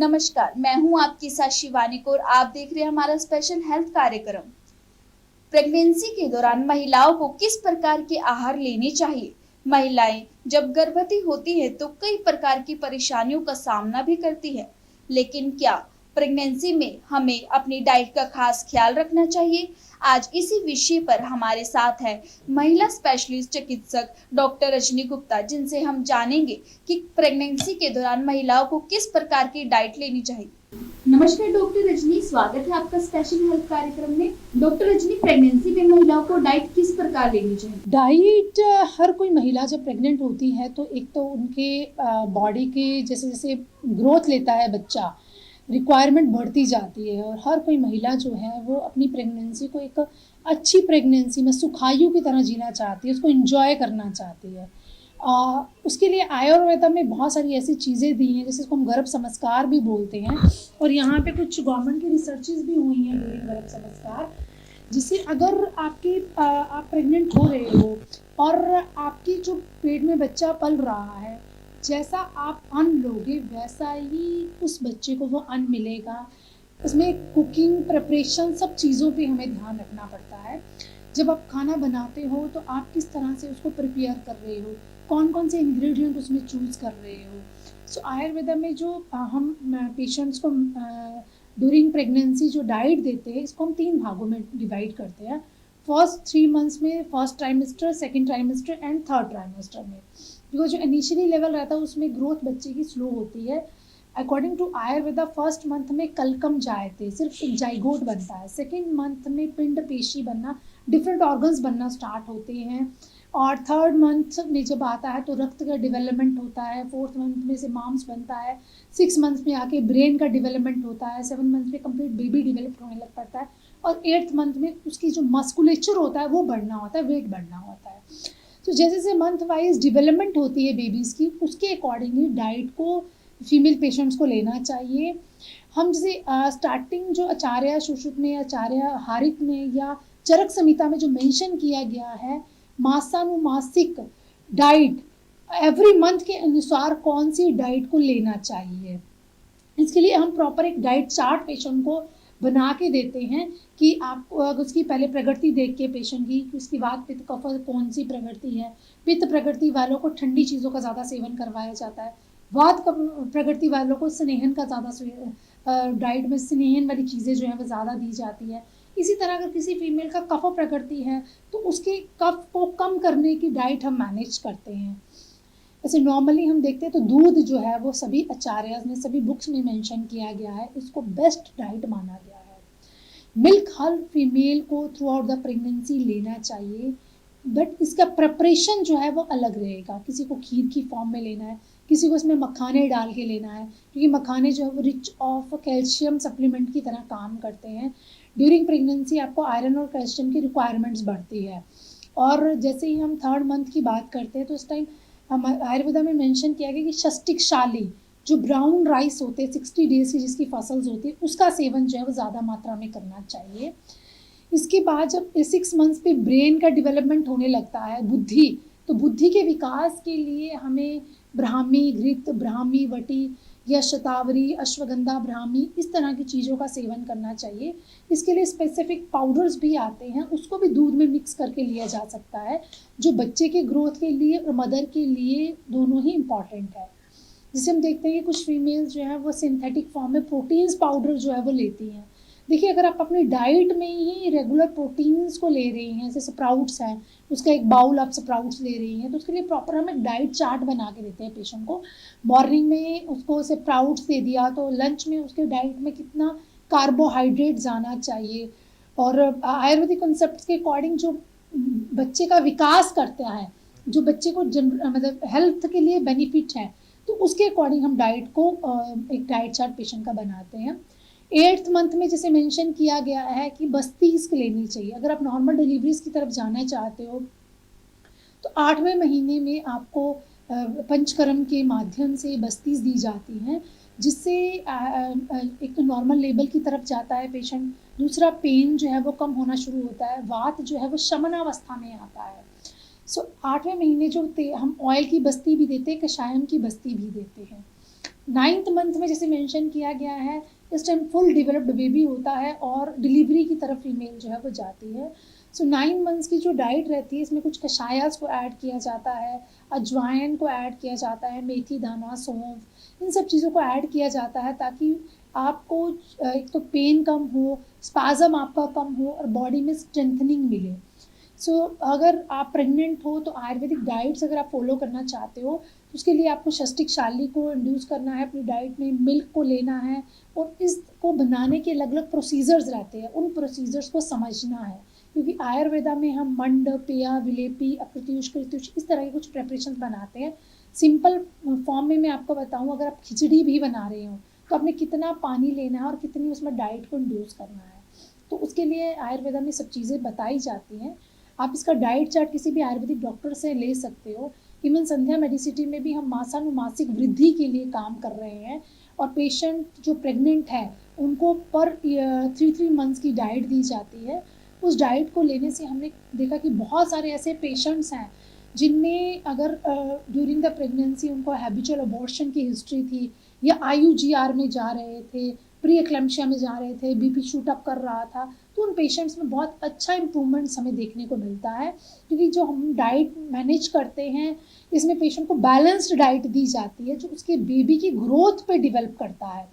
नमस्कार, मैं हूं आपके साथ शिवानी कौर। आप देख रहे हैं हमारा स्पेशल हेल्थ कार्यक्रम। प्रेगनेंसी के दौरान महिलाओं को किस प्रकार के आहार लेने चाहिए। महिलाएं जब गर्भवती होती है तो कई प्रकार की परेशानियों का सामना भी करती है, लेकिन क्या प्रेगनेंसी में हमें अपनी डाइट का खास ख्याल रखना चाहिए। आज इसी विषय पर हमारे साथ है महिला स्पेशलिस्ट चिकित्सक डॉक्टर रजनी गुप्ता, जिनसे हम जानेंगे कि प्रेगनेंसी के दौरान महिलाओं को किस प्रकार की डाइट लेनी चाहिए। नमस्कार डॉक्टर रजनी, स्वागत है आपका स्पेशल हेल्थ कार्यक्रम में। डॉक्टर रजनी, प्रेगनेंसी में महिलाओं को डाइट किस प्रकार लेनी चाहिए। डाइट हर कोई महिला जब प्रेग्नेंट होती है तो एक तो उनके बॉडी के जैसे जैसे ग्रोथ लेता है बच्चा, रिक्वायरमेंट बढ़ती जाती है और हर कोई महिला जो है वो अपनी प्रेगनेंसी को एक अच्छी प्रेगनेंसी में सुखायु की तरह जीना चाहती है, उसको एंजॉय करना चाहती है। उसके लिए आयुर्वेदा में बहुत सारी ऐसी चीज़ें दी हैं जैसे इसको हम गर्भ संस्कार भी बोलते हैं, और यहाँ पे कुछ गवर्नमेंट की रिसर्चेज भी हुई हैं ड्यूरिंग गर्भ संस्कार, जिससे अगर आप प्रेग्नेंट हो रहे हो और आपकी जो पेट में बच्चा पल रहा है, जैसा आप अन्न लोगे वैसा ही उस बच्चे को वो अन्न मिलेगा। उसमें कुकिंग प्रिपरेशन सब चीज़ों पे हमें ध्यान रखना पड़ता है। जब आप खाना बनाते हो तो आप किस तरह से उसको प्रिपेयर कर रहे हो, कौन कौन से इंग्रेडिएंट उसमें चूज़ कर रहे हो। सो आयुर्वेदा में जो हम पेशेंट्स को ड्यूरिंग प्रेगनेंसी जो डाइट देते हैं, इसको हम 3 भागों में डिवाइड करते हैं। फर्स्ट 3 मंथ्स में, first trimester, second trimester and third trimester में। बिकॉज जो इनिशियली लेवल रहता है उसमें ग्रोथ बच्चे की स्लो होती है। According to Ayurveda first month में कलकम जायते, सिर्फ एक जाइगोट बनता है। सेकेंड मंथ में पिंड पेशी बनना, डिफरेंट ऑर्गन्स बनना स्टार्ट होते हैं। और थर्ड मंथ में जब आता है तो रक्त का डेवलपमेंट होता है। फोर्थ मंथ में से मांस बनता है। 6 मंथ्स में आके ब्रेन का डेवलपमेंट होता है। 7 मंथ्स में कंप्लीट बेबी डेवलप होने लग पड़ता है। और 8th मंथ में उसकी जो मस्कुलेचर होता है वो बढ़ना होता है, वेट बढ़ना होता है। तो जैसे जैसे मंथ वाइज डेवलपमेंट होती है बेबीज़ की, उसके अकॉर्डिंगली डाइट को फीमेल पेशेंट्स को लेना चाहिए। हम जैसे स्टार्टिंग जो आचार्य सुश्रुत में, आचार्य हारित में या चरक संहिता में जो मेंशन किया गया है, मासानुमासिक डाइट एवरी मंथ के अनुसार कौन सी डाइट को लेना चाहिए, इसके लिए हम प्रॉपर एक डाइट चार्ट पेशेंट को बना के देते हैं कि आपको उसकी पहले प्रकृति देख के पेशेंट की, उसकी वात पित्त कफ कौन सी प्रकृति है। पित्त प्रकृति वालों को ठंडी चीज़ों का ज़्यादा सेवन करवाया जाता है। वात प्रकृति वालों को स्नेहन का ज़्यादा डाइट में स्नेहन वाली चीज़ें जो है वो ज़्यादा दी जाती है। इसी तरह अगर किसी फीमेल का कफ प्रकृति है तो उसके कफ को कम करने की डाइट हम मैनेज करते हैं। ऐसे नॉर्मली हम देखते हैं तो दूध जो है वो सभी आचार्य ने, सभी बुक्स में मेंशन किया गया है, इसको बेस्ट डाइट माना गया है। मिल्क हर फीमेल को थ्रू आउट द प्रेगनेंसी लेना चाहिए, बट इसका प्रिपरेशन जो है वो अलग रहेगा। किसी को खीर की फॉर्म में लेना है, किसी को इसमें मखाने डाल के लेना है, क्योंकि मखाने जो है वो रिच ऑफ कैल्शियम सप्लीमेंट की तरह काम करते हैं। ड्यूरिंग प्रेगनेंसी आपको आयरन और कैल्शियम की रिक्वायरमेंट्स बढ़ती है। और जैसे ही हम थर्ड मंथ की बात करते हैं तो उस टाइम हम आयुर्वेदा में मेंशन किया गया कि षष्टिक शाली जो ब्राउन राइस होते हैं 60 डेज की जिसकी फसल्स होती है, उसका सेवन जो है वो ज़्यादा मात्रा में करना चाहिए। इसके बाद जब 6 मंथ्स पे ब्रेन का डेवलपमेंट होने लगता है, बुद्धि, तो बुद्धि के विकास के लिए हमें ब्राह्मी घृत, ब्राह्मी वटी या शतावरी, अश्वगंधा ब्राह्मी, इस तरह की चीज़ों का सेवन करना चाहिए। इसके लिए स्पेसिफिक पाउडर्स भी आते हैं, उसको भी दूध में मिक्स करके लिया जा सकता है, जो बच्चे के ग्रोथ के लिए और मदर के लिए दोनों ही इम्पॉर्टेंट है। जिसे हम देखते हैं कि कुछ फीमेल्स जो है वो सिंथेटिक फॉर्म में प्रोटीन्स पाउडर जो है वो लेती हैं। देखिए, अगर आप अपनी डाइट में ही रेगुलर प्रोटीन्स को ले रही हैं, जैसे स्प्राउट्स हैं, उसका एक बाउल आप स्प्राउट्स ले रही हैं, तो उसके लिए प्रॉपर हम एक डाइट चार्ट बना के देते हैं पेशेंट को। मॉर्निंग में उसको स्प्राउट्स दे दिया तो लंच में उसके डाइट में कितना कार्बोहाइड्रेट जाना चाहिए। और आयुर्वेदिक कॉन्सेप्ट के अकॉर्डिंग जो बच्चे का विकास करता है, जो बच्चे को मतलब हेल्थ के लिए बेनिफिट है, तो उसके अकॉर्डिंग हम डाइट को एक डाइट चार्ट पेशेंट का बनाते हैं। 8th मंथ में जैसे मेंशन किया गया है कि बस्तीज लेनी चाहिए। अगर आप नॉर्मल डिलीवरीज की तरफ जाना चाहते हो तो 8वें महीने में आपको पंचकर्म के माध्यम से बस्तीज दी जाती हैं, जिससे एक तो नॉर्मल लेवल की तरफ जाता है पेशेंट। दूसरा, पेन जो है वो कम होना शुरू होता है, वात जो है वो शमनावस्था में आता है। सो 8वें महीने जो हम ऑयल की बस्ती भी देते हैं, कषायम की बस्ती भी देते हैं। 9th मंथ में जैसे मेंशन किया गया है, इस टाइम फुल डेवलप्ड बेबी होता है और डिलीवरी की तरफ फीमेल जो है वो जाती है। सो 9 मंथ्स की जो डाइट रहती है, इसमें कुछ कषायास को ऐड किया जाता है, अजवाइन को ऐड किया जाता है, मेथी दाना, सौंफ, इन सब चीज़ों को ऐड किया जाता है ताकि आपको एक तो पेन कम हो, स्पाज़म आपका कम हो और बॉडी में स्ट्रेंथनिंग मिले। सो अगर आप प्रेग्नेंट हो तो आयुर्वेदिक डाइट्स अगर आप फॉलो करना चाहते हो तो उसके लिए आपको षष्टिक शाली को इंड्यूस करना है अपनी डाइट में, मिल्क को लेना है और इसको बनाने के अलग अलग प्रोसीजर्स रहते हैं, उन प्रोसीजर्स को समझना है। क्योंकि आयुर्वेदा में हम मंड, पेया, विलेपी, अकृत्युष, कृत्युष इस तरह के कुछ प्रेपरेशन बनाते हैं। सिंपल फॉर्म में मैं आपको बताऊँ, अगर आप खिचड़ी भी बना रहे हो तो आपने कितना पानी लेना है और कितनी उसमें डाइट को इंड्यूस करना है, तो उसके लिए आयुर्वेदा में सब चीज़ें बताई जाती हैं। आप इसका डाइट चार्ट किसी भी आयुर्वेदिक डॉक्टर से ले सकते हो। इवन संध्या मेडिसिटी में भी हम मासानुमासिक वृद्धि के लिए काम कर रहे हैं और पेशेंट जो प्रेग्नेंट है उनको पर 3 मंथ्स की डाइट दी जाती है। उस डाइट को लेने से हमने देखा कि बहुत सारे ऐसे पेशेंट्स हैं जिनमें अगर ड्यूरिंग द प्रेगनेंसी उनको हैबिचुअल अबॉर्शन की हिस्ट्री थी या IUGR में जा रहे थे, प्री एक्लेम्पशिया में जा रहे थे, BP शूट अप कर रहा था, तो उन पेशेंट्स में बहुत अच्छा इम्प्रूवमेंट्स हमें देखने को मिलता है। क्योंकि जो हम डाइट मैनेज करते हैं इसमें पेशेंट को बैलेंस्ड डाइट दी जाती है जो उसके बेबी की ग्रोथ पे डेवलप करता है,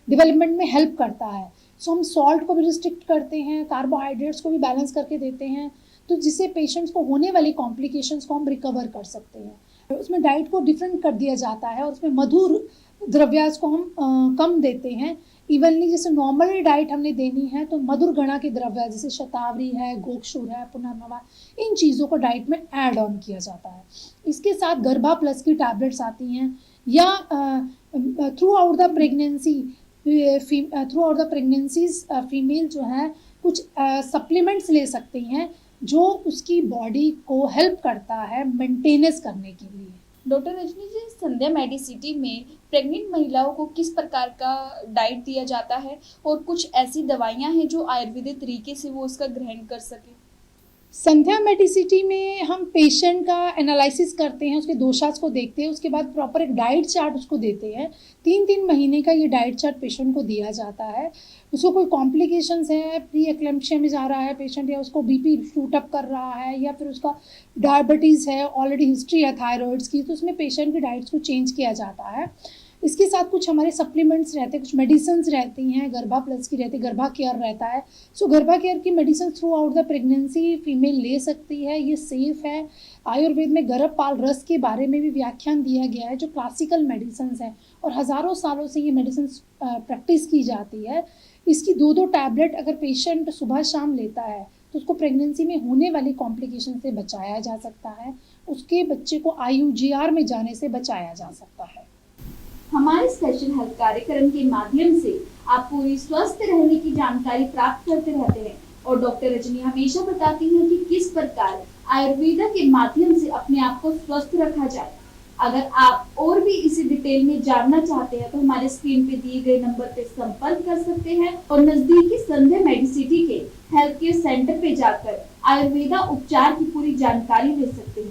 डेवलपमेंट में हेल्प करता है। सो हम सॉल्ट को भी रिस्ट्रिक्ट करते हैं, कार्बोहाइड्रेट्स को भी बैलेंस करके देते हैं, तो जिससे पेशेंट्स को होने वाली कॉम्प्लिकेशंस को हम रिकवर कर सकते हैं। उसमें डाइट को डिफरेंट कर दिया जाता है और उसमें मधुर द्रव्यास को हम कम देते हैं। इवनली जैसे नॉर्मल डाइट हमने देनी है तो मधुर गणा के द्रव्य जैसे शतावरी है, गोक्षुर है, पुनर्नवा, इन चीज़ों को डाइट में ऐड ऑन किया जाता है। इसके साथ गर्भा प्लस की टैबलेट्स आती हैं या through out the pregnancies female जो है कुछ सप्लीमेंट्स ले सकती हैं जो उसकी बॉडी को हेल्प करता है मेंटेनेंस करने के लिए। डॉक्टर रजनी जी, संध्या मेडिसिटी में प्रेग्नेंट महिलाओं को किस प्रकार का डाइट दिया जाता है और कुछ ऐसी दवाइयां हैं जो आयुर्वेदिक तरीके से वो उसका ग्रहण कर सके? संध्या मेडिसिटी में हम पेशेंट का एनालिसिस करते हैं, उसके दोषास को देखते हैं, उसके बाद प्रॉपर एक डाइट चार्ट उसको देते हैं। 3 महीने का ये डाइट चार्ट पेशेंट को दिया जाता है। उसको कोई कॉम्प्लिकेशंस है, प्री एक्लेम्पशिया में जा रहा है पेशेंट या उसको BP शूट अप कर रहा है या फिर उसका डायबिटीज़ है, ऑलरेडी हिस्ट्री है थायराइड्स की, तो उसमें पेशेंट की डाइट्स को चेंज किया जाता है। इसके साथ कुछ हमारे सप्लीमेंट्स रहते हैं, कुछ मेडिसिन्स रहती हैं, गर्भा प्लस की रहती है, गर्भा केयर रहता है। सो गर्भा केयर की medicine through out the pregnancy female ले सकती है, ये सेफ़ है। आयुर्वेद में गर्भपाल रस के बारे में भी व्याख्यान दिया गया है जो क्लासिकल मेडिसिन्स हैं और हज़ारों सालों से ये मेडिसिन प्रैक्टिस की जाती है। इसकी 2 टैबलेट अगर पेशेंट सुबह शाम लेता है तो उसको प्रेगनेंसी में होने वाली कॉम्प्लिकेशन से बचाया जा सकता है, उसके बच्चे को IUGR में जाने से बचाया जा सकता है। हमारे स्पेशल हेल्थ कार्यक्रम के माध्यम से आप पूरी स्वस्थ रहने की जानकारी प्राप्त करते रहते हैं और डॉक्टर रजनी हमेशा बताती हैं कि किस प्रकार आयुर्वेदा के माध्यम से अपने आप को स्वस्थ रखा जाए। अगर आप और भी इसी डिटेल में जानना चाहते हैं तो हमारे स्क्रीन पे दिए गए नंबर पे संपर्क कर सकते हैं और नजदीकी संध्या मेडिसिटी के हेल्थ केयर सेंटर पे जाकर आयुर्वेदा उपचार की पूरी जानकारी ले सकते हैं।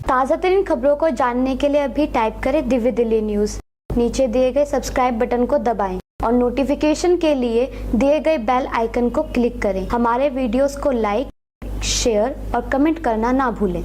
ताज़ा तरीन खबरों को जानने के लिए अभी टाइप करें दिव्य दिल्ली न्यूज़। नीचे दिए गए सब्सक्राइब बटन को दबाएं और नोटिफिकेशन के लिए दिए गए बेल आइकन को क्लिक करें। हमारे वीडियोस को लाइक, शेयर और कमेंट करना ना भूलें।